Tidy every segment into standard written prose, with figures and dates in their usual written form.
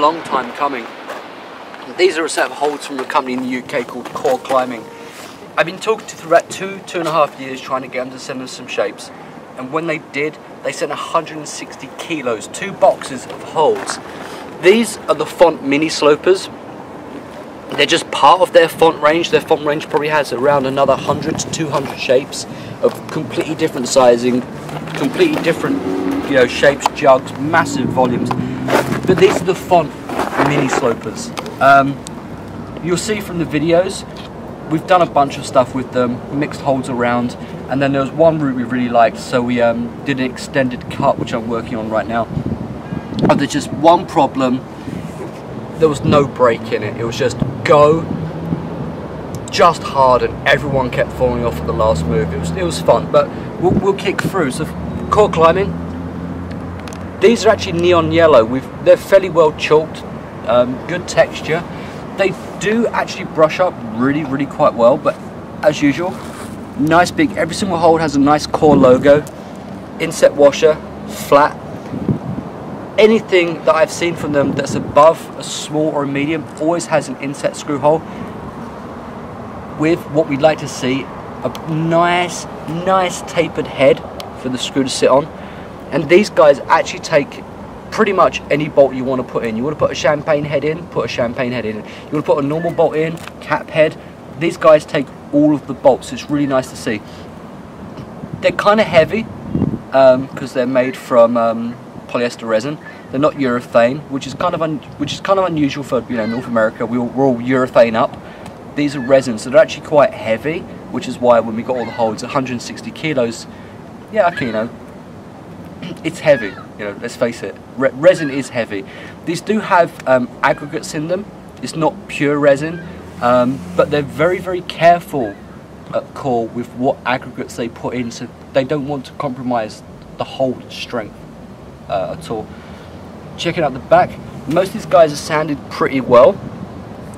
long time coming. These are a set of holds from a company in the UK called Core Climbing. I've been talking to them for about 2.5 years trying to get them to send us some shapes, and when they did, they sent 160 kilos, 2 boxes of holds. These are the Font Mini Slopers. They're just part of their font range. Their font range probably has around another 100 to 200 shapes of completely different sizing, completely different, you know, shapes, jugs, massive volumes. But these are the Font Mini Slopers. You'll see from the videos, we've done a bunch of stuff with them, mixed holds around, and then there was one route we really liked, so we did an extended cut, which I'm working on right now. And there's just one problem. There was no break in it. It was just go, just hard, and everyone kept falling off at the last move. It was fun, but we'll kick through. So Core Climbing, these are actually neon yellow. They're fairly well chalked, good texture. They do actually brush up really quite well, but as usual, nice big, every single hold has a nice Core logo, inset washer, flat. Anything that I've seen from them that's above a small or a medium always has an inset screw hole with what we'd like to see, a nice tapered head for the screw to sit on. And these guys actually take pretty much any bolt you want to put in. You want to put a champagne head in, put a champagne head in. You want to put a normal bolt in, cap head. These guys take all of the bolts. It's really nice to see. They're kind of heavy because they're made from polyester resin. They're not urethane, which is kind of unusual for, you know, North America. We're all urethane up. These are resin, so they're actually quite heavy, which is why when we got all the holds, 160 kilos. Yeah, okay, you know, it's heavy. You know, let's face it. Resin is heavy. These do have aggregates in them. It's not pure resin, but they're very careful at Core with what aggregates they put in, so they don't want to compromise the hold strength at all. Checking out the back, most of these guys are sanded pretty well.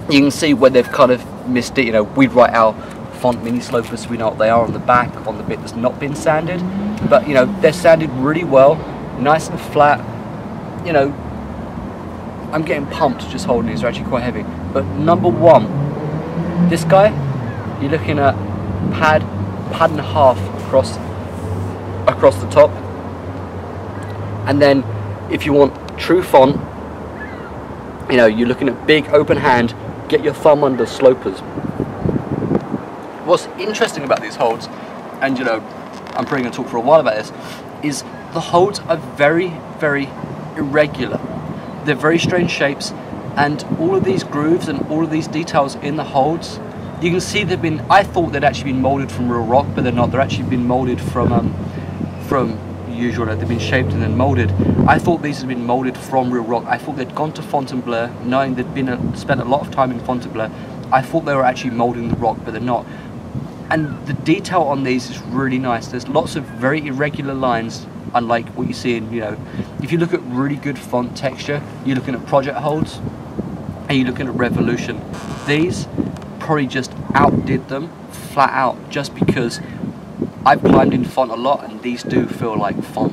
You can see where they've kind of missed it. You know, we'd write our Font Mini Slopers, so we know what they are on the back, on the bit that's not been sanded. But you know, they're sanded really well, nice and flat. You know, I'm getting pumped just holding these. They're actually quite heavy. But number one, this guy, you're looking at pad and a half across the top. And then if you want true font, you know, you're looking at big open hand, get your thumb under slopers. What's interesting about these holds, and you know, I'm probably going to talk for a while about this, is the holds are very irregular. They're very strange shapes, and all of these grooves and all of these details in the holds, you can see they've been, I thought they'd actually been molded from real rock, but they're not. They're actually been molded from usual. They've been shaped and then molded. I thought these had been molded from real rock. I thought they'd gone to Fontainebleau, knowing they'd spent a lot of time in Fontainebleau. I thought they were actually molding the rock, but they're not. And the detail on these is really nice. There's lots of very irregular lines, unlike what you see in, you know, if you look at really good font texture, you're looking at Project holds and you're looking at Revolution. These probably just outdid them flat out, just because I've climbed in font a lot and these do feel like font.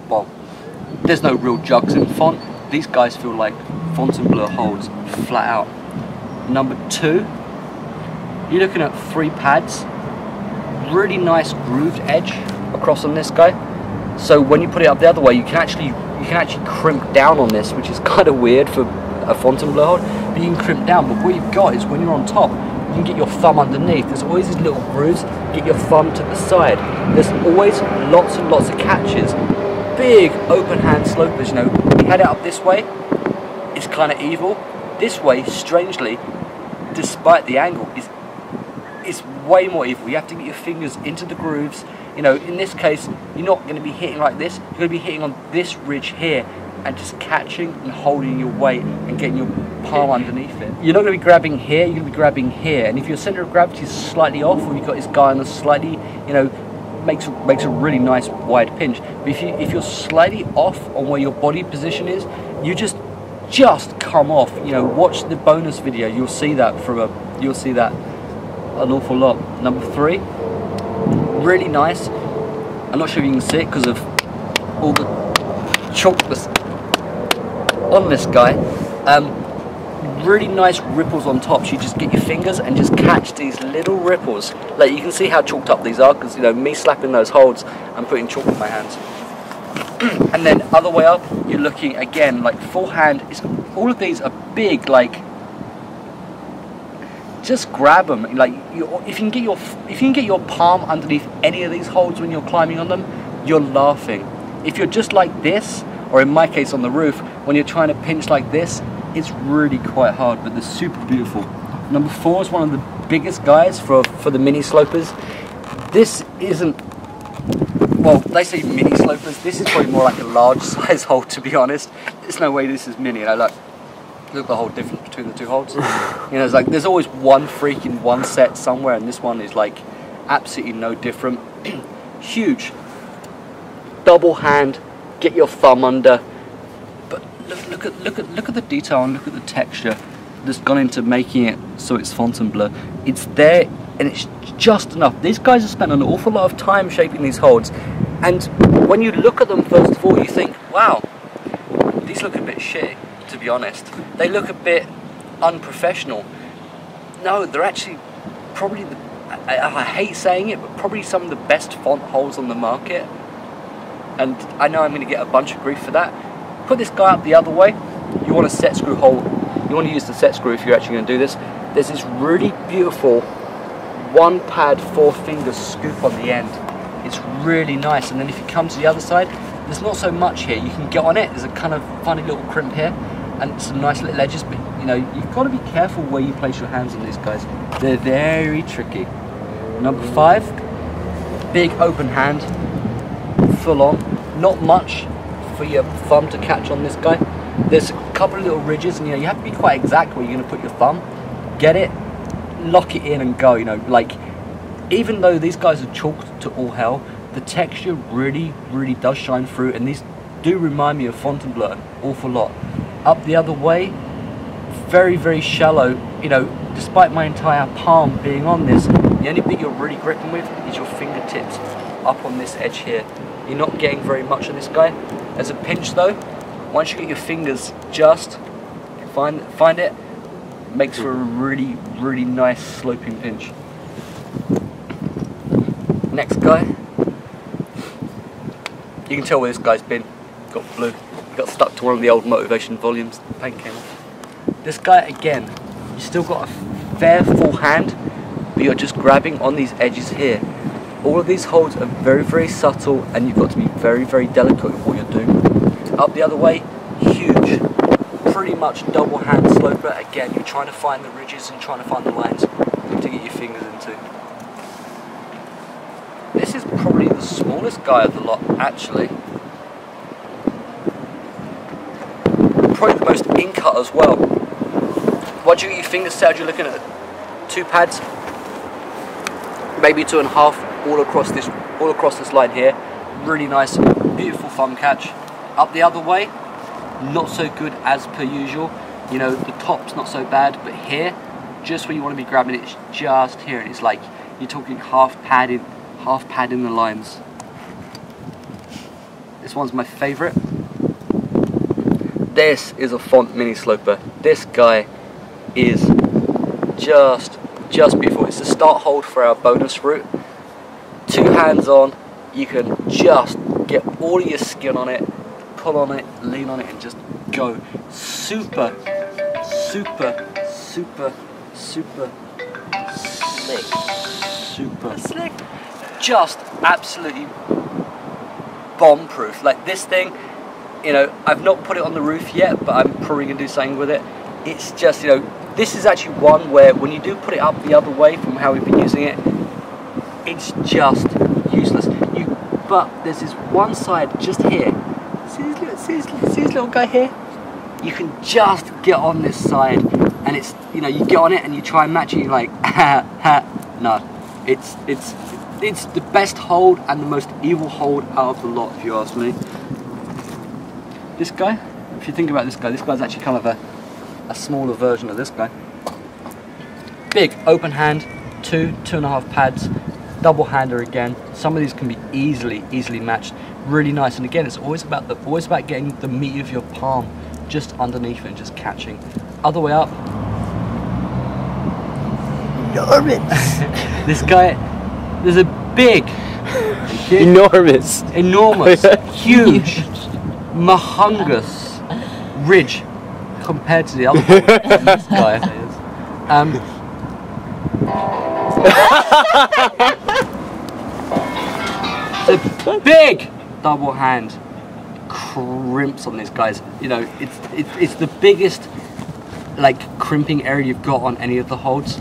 Well, there's no real jugs in font. These guys feel like Fontainebleau holds flat out. Number two, you're looking at 3 pads, really nice grooved edge across on this guy. So when you put it up the other way, you can actually crimp down on this, which is kind of weird for a Fontainebleau hold, but you can crimp down. But what you've got is when you're on top, you can get your thumb underneath. There's always these little grooves. Get your thumb to the side. There's always lots and lots of catches. Big open hand slopers. You know, you head it up this way, it's kind of evil. This way, strangely, despite the angle, is way more evil. You have to get your fingers into the grooves. You know, in this case, you're not going to be hitting like this. You're going to be hitting on this ridge here and just catching and holding your weight and getting your palm underneath it. You're not going to be grabbing here, you're going to be grabbing here. And if your center of gravity is slightly off, or you've got this guy on a slightly, you know, makes a really nice wide pinch. But if you're slightly off on where your body position is, you just come off. You know, watch the bonus video. You'll see that an awful lot. Number 3, really nice. I'm not sure if you can see it because of all the chalk that's on this guy. Really nice ripples on top. So you just get your fingers and just catch these little ripples. Like you can see how chalked up these are, because you know me slapping those holds, I'm putting chalk on my hands. And then other way up, you're looking again like full hand. All of these are big. Like just grab them. Like if you can get your palm underneath any of these holds when you're climbing on them, you're laughing. If you're just like this, or in my case on the roof, when you're trying to pinch like this, it's really quite hard, but they're super beautiful. Number 4 is one of the biggest guys for the mini slopers. This isn't, well, they say mini slopers. This is probably more like a large size hold, to be honest. There's no way this is mini. You know, look the whole difference between the two holds. You know, it's like there's always one freak in one set somewhere, and this one is like absolutely no different. Huge. Double hand. Get your thumb under. Look at the detail and look at the texture that's gone into making it so it's Fontainebleau. It's there and it's just enough. These guys have spent an awful lot of time shaping these holds, and when you look at them first of all, you think, wow, these look a bit shitty, to be honest. They look a bit unprofessional. No, they're actually probably I hate saying it, but probably some of the best font holds on the market. And I know I'm going to get a bunch of grief for that. Put this guy up the other way. You want a set screw hole. You want to use the set screw if you're actually going to do this. There's this really beautiful 1 pad 4 finger scoop on the end. It's really nice. And then if you come to the other side, there's not so much here. You can get on it. There's a kind of funny little crimp here and some nice little edges. But you know, you've got to be careful where you place your hands on these guys. They're very tricky. Number 5, big open hand, full on. Not much for your thumb to catch on this guy. There's a couple of little ridges, and you know you have to be quite exact where you're going to put your thumb. Get it, lock it in, and go. You know, like even though these guys are chalked to all hell, the texture really does shine through, and these do remind me of Fontainebleau an awful lot. Up the other way, very shallow. You know, despite my entire palm being on this, the only bit you're really gripping with is your fingertips up on this edge here. You're not getting very much of this guy. As a pinch though, once you get your fingers just find it, makes for a really nice sloping pinch. Next guy, you can tell where this guy's been. Got blue. He got stuck to one of the old Motivation volumes. The paint came off. This guy again, you still got a fair full hand, but you're just grabbing on these edges here. All of these holds are very subtle, and you've got to be very delicate with what you're doing. Up the other way, huge, pretty much double hand sloper. Again, you're trying to find the ridges and trying to find the lines to get your fingers into. This is probably the smallest guy of the lot, actually. Probably the most in-cut as well. Once you get your fingers settled, you're looking at 2 pads, maybe 2.5. all across this line here. Really nice, beautiful thumb catch. Up the other way, not so good as per usual. You know, the top's not so bad, but here, just where you want to be grabbing it, it's just here, and it's like you're talking half padding the lines. This one's my favourite. This is a Font mini sloper. This guy is just beautiful. It's the start hold for our bonus route. 2 hands on, you can just get all of your skin on it, pull on it, lean on it, and just go. Super slick. Just absolutely bomb proof. Like this thing, you know, I've not put it on the roof yet, but I'm probably gonna do something with it. It's just, you know, this is actually one where when you do put it up the other way from how we've been using it, it's just useless. But there's this one side just here. See this little guy here? You can just get on this side, and it's, you know, you get on it and you try and match it. You're like, no. It's the best hold and the most evil hold out of the lot, if you ask me. This guy, if you think about this guy's actually kind of a smaller version of this guy. Big open hand, 2.5 pads. Double hander again. Some of these can be easily matched. Really nice. And again, it's always about getting the meat of your palm just underneath it and just catching. Other way up. Enormous. This guy, there's a big, Enormous, huge, mahungus ridge compared to the other one. This guy is. The big double hand crimps on these guys. You know, it's the biggest like crimping area you've got on any of the holds,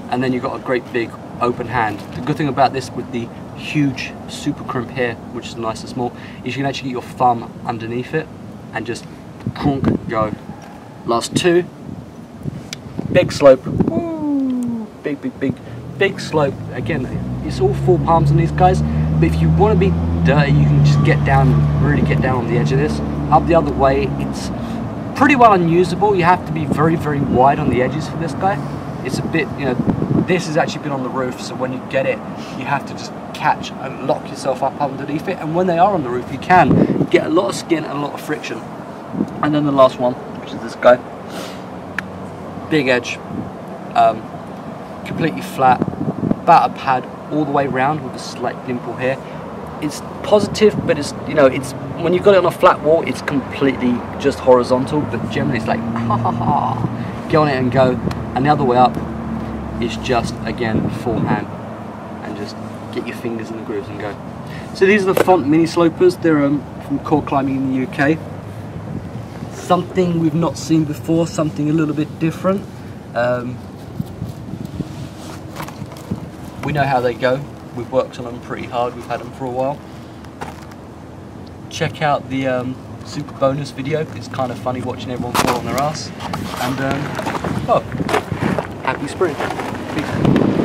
and then you've got a great big open hand. The good thing about this with the huge super crimp here, which is nice and small, is you can actually get your thumb underneath it and just crunk go. Last two, big slope. Woo, big slope. Again, it's all 4 palms on these guys, but if you want to be dirty, you can just get down, really get down on the edge of this. Up the other way, it's pretty well unusable. You have to be very, very wide on the edges for this guy. It's a bit, you know, this has actually been on the roof, so when you get it, you have to just catch and lock yourself up underneath it, and when they are on the roof, you can get a lot of skin and a lot of friction. And then the last one, which is this guy. Big edge, completely flat, about a pad all the way around with a slight dimple here. It's positive, but it's, you know, it's when you've got it on a flat wall, it's completely just horizontal, but generally it's like, ha ha ha, get on it and go. And the other way up is just, again, full hand, and just get your fingers in the grooves and go. So these are the Font mini slopers. They're from Core Climbing in the UK. Something we've not seen before, something a little bit different. We know how they go. We've worked on them pretty hard. We've had them for a while. Check out the super bonus video. It's kind of funny watching everyone fall on their ass. And oh, happy spring. Peace.